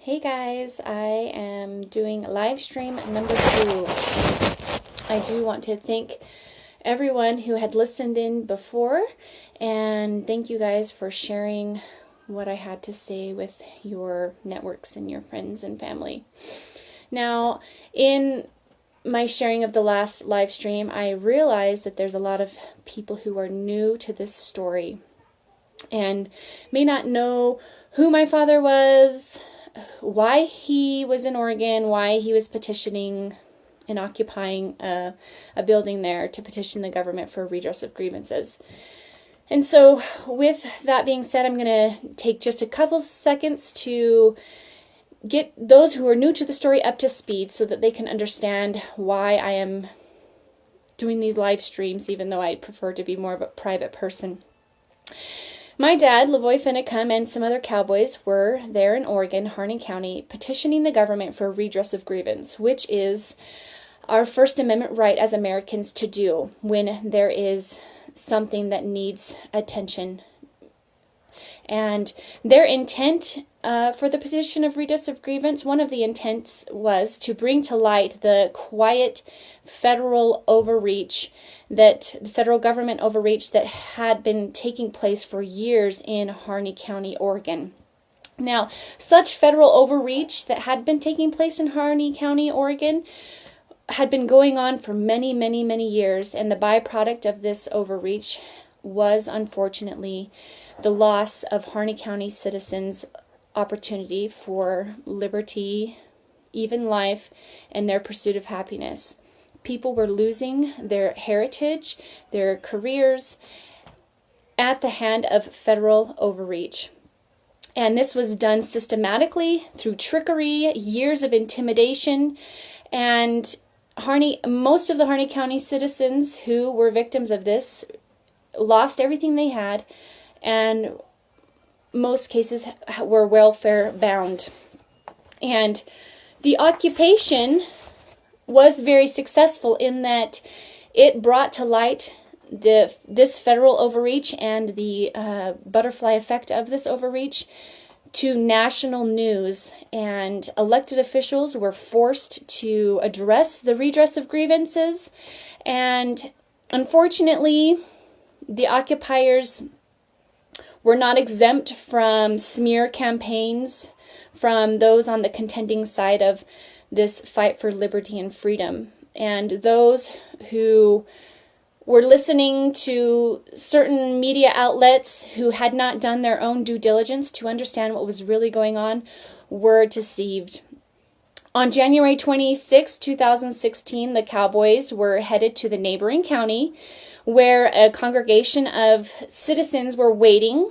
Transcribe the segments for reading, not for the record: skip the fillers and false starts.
Hey guys, I am doing live stream number 2. I do want to thank everyone who had listened in before, and thank you guys for sharing what I had to say with your networks and your friends and family. Now, in my sharing of the last live stream, I realized that there's a lot of people who are new to this story and may not know who my father was, why he was in Oregon, why he was petitioning and occupying a building there to petition the government for redress of grievances. And so with that being said, I'm going to take just a couple seconds to get those who are new to the story up to speed so that they can understand why I am doing these live streams, even though I prefer to be more of a private person. My dad, Lavoy, Finicum, and some other cowboys were there in Oregon, Harney County, petitioning the government for redress of grievance, which is our First Amendment right as Americans to do when there is something that needs attention. And their intent for the petition of redress of grievance, one of the intents was to bring to light the quiet federal overreach, that the federal government overreach that had been taking place for years in Harney County, Oregon. Now, such federal overreach that had been taking place in Harney County, Oregon, had been going on for many, many, many years, and the byproduct of this overreach was, unfortunately, the loss of Harney County citizens' opportunity for liberty, even life, and their pursuit of happiness. People were losing their heritage, their careers, at the hand of federal overreach. And this was done systematically through trickery, years of intimidation, and most of the Harney County citizens who were victims of this lost everything they had, and most cases were welfare bound. And the occupation was very successful in that it brought to light this federal overreach and the butterfly effect of this overreach to national news, and elected officials were forced to address the redress of grievances. And unfortunately, the occupiers were not exempt from smear campaigns from those on the contending side of this fight for liberty and freedom. And those who were listening to certain media outlets who had not done their own due diligence to understand what was really going on were deceived. On January 26, 2016, the Cowboys were headed to the neighboring county, where a congregation of citizens were waiting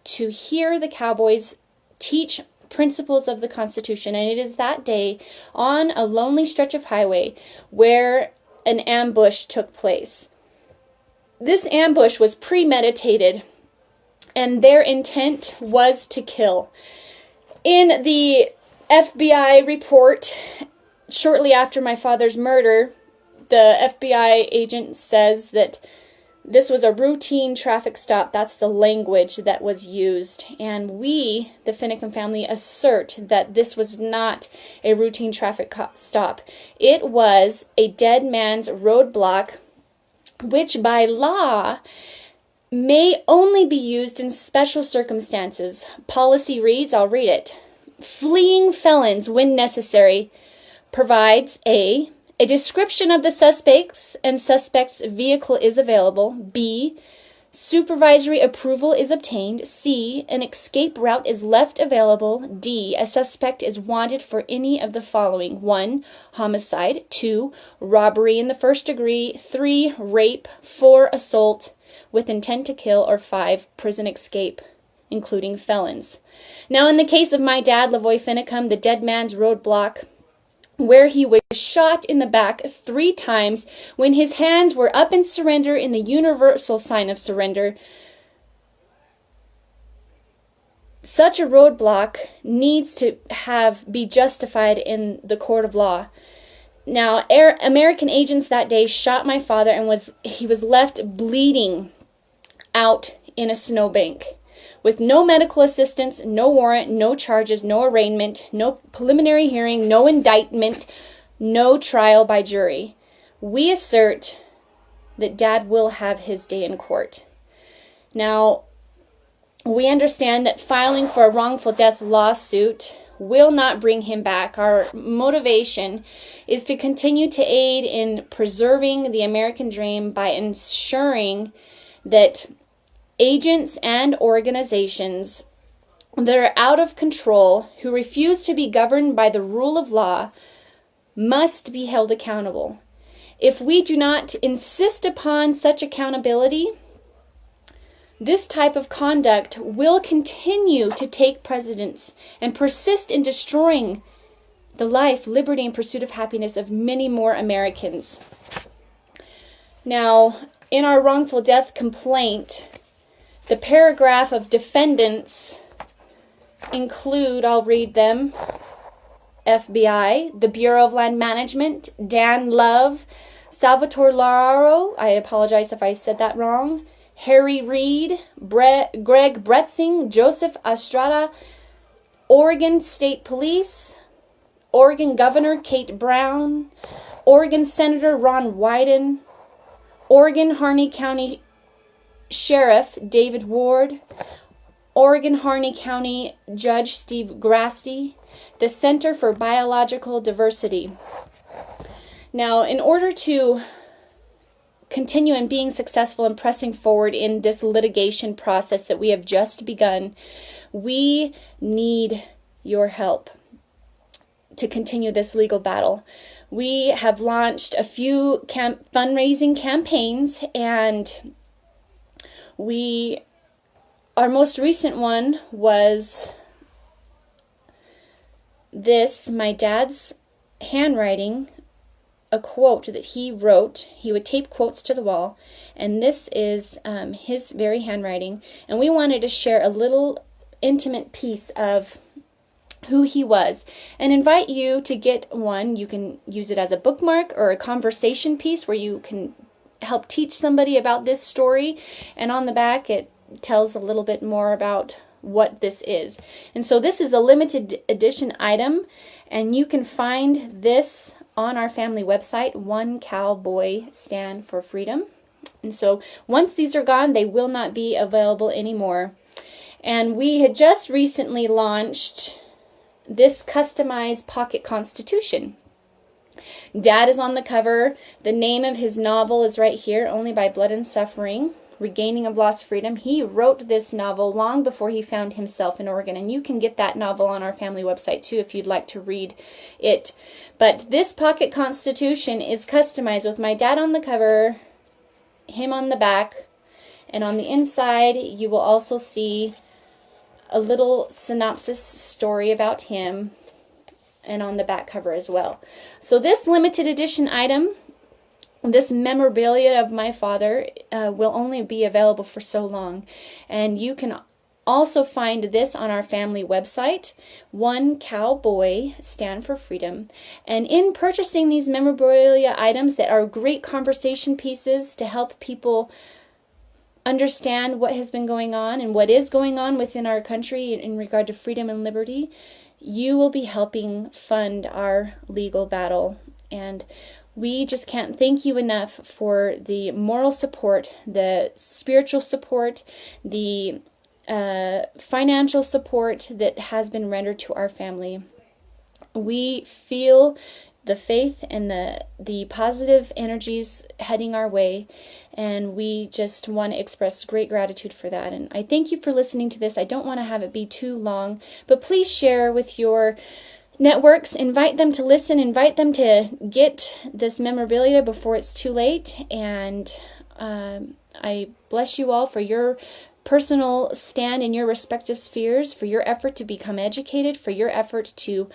to hear the Cowboys teach principles of the Constitution. And it is that day, on a lonely stretch of highway, where an ambush took place. This ambush was premeditated, and their intent was to kill. In the FBI report, shortly after my father's murder, the FBI agent says that this was a routine traffic stop. That's the language that was used. And we, the Finicum family, assert that this was not a routine traffic stop. It was a dead man's roadblock, which by law may only be used in special circumstances. Policy reads, I'll read it. Fleeing felons, when necessary, provides A description of the suspects and suspect's vehicle is available. B, supervisory approval is obtained. C, an escape route is left available. D, a suspect is wanted for any of the following: 1, homicide. 2, robbery in the first degree. 3, rape. 4, assault with intent to kill. Or 5, prison escape, including felons. Now, in the case of my dad, Lavoy Finicum, the dead man's roadblock, where he was shot in the back 3 times when his hands were up in surrender in the universal sign of surrender. Such a roadblock needs to be justified in the court of law. Now, American agents that day shot my father, and he was left bleeding out in a snowbank. with no medical assistance, no warrant, no charges, no arraignment, no preliminary hearing, no indictment, no trial by jury. We assert that Dad will have his day in court. Now, we understand that filing for a wrongful death lawsuit will not bring him back. Our motivation is to continue to aid in preserving the American dream by ensuring that agents and organizations that are out of control, who refuse to be governed by the rule of law, must be held accountable. If we do not insist upon such accountability, this type of conduct will continue to take precedence and persist in destroying the life, liberty, and pursuit of happiness of many more Americans. Now, in our wrongful death complaint, the paragraph of defendants include, I'll read them, FBI, the Bureau of Land Management, Dan Love, Salvatore Laro, I apologize if I said that wrong, Harry Reid, Greg Bretzing, Joseph Estrada, Oregon State Police, Oregon Governor Kate Brown, Oregon Senator Ron Wyden, Oregon Harney County Sheriff David Ward, Oregon Harney County Judge Steve Grasty, the Center for Biological Diversity. Now, in order to continue in being successful and pressing forward in this litigation process that we have just begun, we need your help to continue this legal battle. We have launched a few fundraising campaigns, and our most recent one was this, my dad's handwriting, a quote that he wrote. He would tape quotes to the wall, and this is his very handwriting, and we wanted to share a little intimate piece of who he was and invite you to get one. You can use it as a bookmark or a conversation piece where you can help teach somebody about this story, and on the back it tells a little bit more about what this is. And so this is a limited edition item, and you can find this on our family website, One Cowboy Stand for Freedom. And so once these are gone, they will not be available anymore. And we had just recently launched this customized pocket constitution. Dad is on the cover. The name of his novel is right here, Only by Blood and Suffering, Regaining of Lost Freedom. He wrote this novel long before he found himself in Oregon, and you can get that novel on our family website too if you'd like to read it. But this pocket constitution is customized with my dad on the cover, him on the back, and on the inside you will also see a little synopsis story about him, and on the back cover as well. So this limited edition item, this memorabilia of my father, will only be available for so long. And you can also find this on our family website, One Cowboy Stand for Freedom. And in purchasing these memorabilia items that are great conversation pieces to help people understand what has been going on and what is going on within our country in regard to freedom and liberty, you will be helping fund our legal battle. And we just can't thank you enough for the moral support, the spiritual support, the financial support that has been rendered to our family. We feel the faith and the positive energies heading our way, and we just want to express great gratitude for that. And I thank you for listening to this. I don't want to have it be too long, but please share with your networks, invite them to listen, invite them to get this memorabilia before it's too late. And I bless you all for your personal stand in your respective spheres, for your effort to become educated, for your effort to